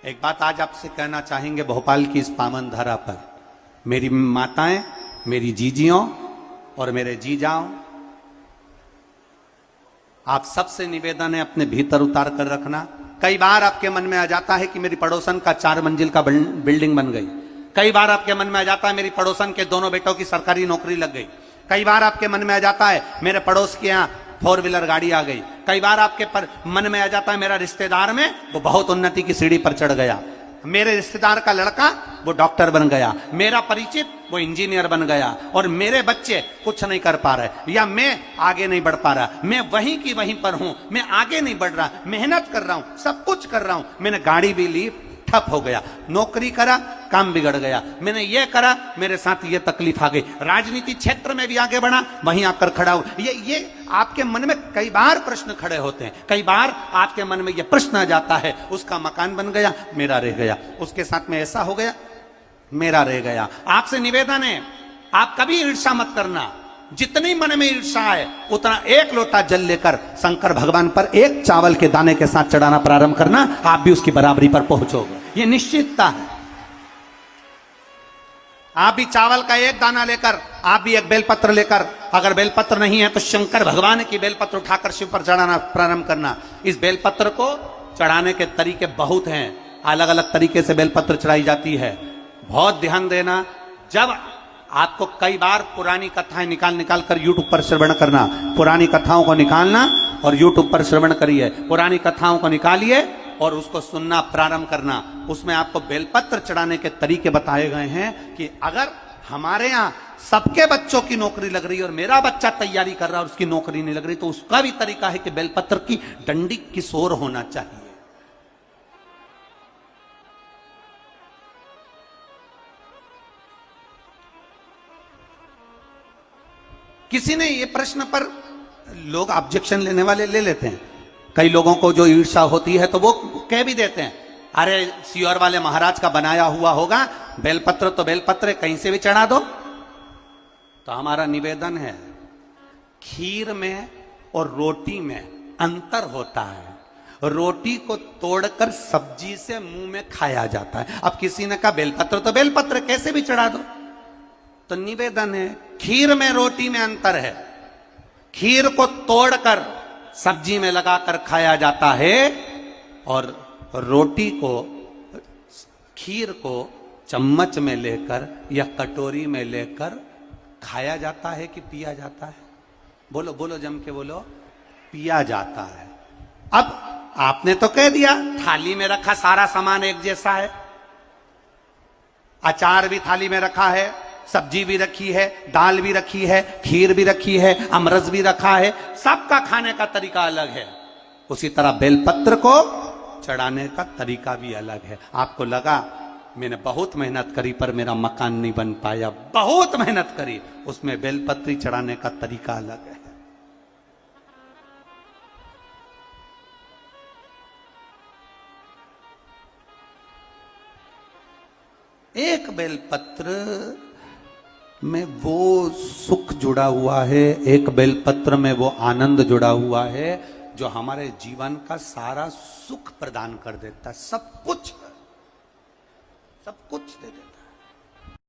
एक बात आज आपसे कहना चाहेंगे भोपाल की इस पावन धरा पर, मेरी माताएं, मेरी जीजियों और मेरे जीजाओं, आप सबसे निवेदन है अपने भीतर उतार कर रखना। कई बार आपके मन में आ जाता है कि मेरी पड़ोसन का 4 मंजिल का बिल्डिंग बन गई। कई बार आपके मन में आ जाता है मेरी पड़ोसन के दोनों बेटों की सरकारी नौकरी लग गई। कई बार आपके मन में आ जाता है मेरे पड़ोस के यहाँ 4 व्हीलर गाड़ी आ गई। कई बार आपके मन में आ जाता है मेरा रिश्तेदार में वो बहुत उन्नति की सीढ़ी पर चढ़ गया, मेरे रिश्तेदार का लड़का वो डॉक्टर बन गया, मेरा परिचित वो इंजीनियर बन गया, और मेरे बच्चे कुछ नहीं कर पा रहे, या मैं आगे नहीं बढ़ पा रहा, मैं वहीं की वहीं पर हूं, मैं आगे नहीं बढ़ रहा, मेहनत कर रहा हूं, सब कुछ कर रहा हूं, मैंने गाड़ी भी ली, ठप हो गया, नौकरी करा, काम बिगड़ गया, मैंने ये करा, मेरे साथ ये तकलीफ आ गई, राजनीति क्षेत्र में भी आगे बढ़ा, वहीं आकर खड़ा हूं। ये आपके मन में कई बार प्रश्न खड़े होते हैं, कई बार आपके मन में ये प्रश्न आ जाता है, उसका मकान बन गया, मेरा रह गया, उसके साथ में ऐसा हो गया, मेरा रह गया। आपसे निवेदन है, आप कभी ईर्ष्या मत करना, जितनी मन में ईर्ष्या है उतना 1 लोटा जल लेकर शंकर भगवान पर 1 चावल के दाने के साथ चढ़ाना प्रारंभ करना, आप भी उसकी बराबरी पर पहुंचोगे, ये निश्चितता है। आप भी चावल का 1 दाना लेकर, आप भी 1 बेलपत्र लेकर, अगर बेलपत्र नहीं है तो शंकर भगवान की बेलपत्र उठाकर शिव पर चढ़ाना प्रारंभ करना। इस बेलपत्र को चढ़ाने के तरीके बहुत हैं, अलग अलग तरीके से बेलपत्र चढ़ाई जाती है, बहुत ध्यान देना। जब आपको कई बार पुरानी कथाएं निकाल कर यूट्यूब पर श्रवण करना, पुरानी कथाओं को निकालना और यूट्यूब पर श्रवण करिए, पुरानी कथाओं को निकालिए और उसको सुनना प्रारंभ करना। उसमें आपको बेलपत्र चढ़ाने के तरीके बताए गए हैं कि अगर हमारे यहाँ सबके बच्चों की नौकरी लग रही है और मेरा बच्चा तैयारी कर रहा है और उसकी नौकरी नहीं लग रही, तो उसका भी तरीका है कि बेलपत्र की डंडी किशोर होना चाहिए। किसी ने ये प्रश्न पर लोग ऑब्जेक्शन लेने वाले ले लेते हैं, कई लोगों को जो ईर्ष्या होती है तो वो कह भी देते हैं, अरे सियोर वाले महाराज का बनाया हुआ होगा, बेलपत्र तो बेलपत्र कहीं से भी चढ़ा दो। तो हमारा निवेदन है, खीर में और रोटी में अंतर होता है। रोटी को तोड़कर सब्जी से मुंह में खाया जाता है। अब किसी ने कहा बेलपत्र तो बेलपत्र कैसे भी चढ़ा दो, तो निवेदन है, खीर में रोटी में अंतर है। खीर को तोड़कर सब्जी में लगाकर खाया जाता है और रोटी को, खीर को चम्मच में लेकर या कटोरी में लेकर खाया जाता है कि पिया जाता है? बोलो बोलो, जम के बोलो, पिया जाता है। अब आपने तो कह दिया थाली में रखा सारा सामान एक जैसा है, अचार भी थाली में रखा है, सब्जी भी रखी है, दाल भी रखी है, खीर भी रखी है, अमरस भी रखा है, सबका खाने का तरीका अलग है। उसी तरह बेलपत्र को चढ़ाने का तरीका भी अलग है। आपको लगा मैंने बहुत मेहनत करी पर मेरा मकान नहीं बन पाया, बहुत मेहनत करी, उसमें बेलपत्री चढ़ाने का तरीका अलग है। एक बेलपत्र में वो सुख जुड़ा हुआ है, एक बेलपत्र में वो आनंद जुड़ा हुआ है जो हमारे जीवन का सारा सुख प्रदान कर देता है, सब कुछ दे देता है।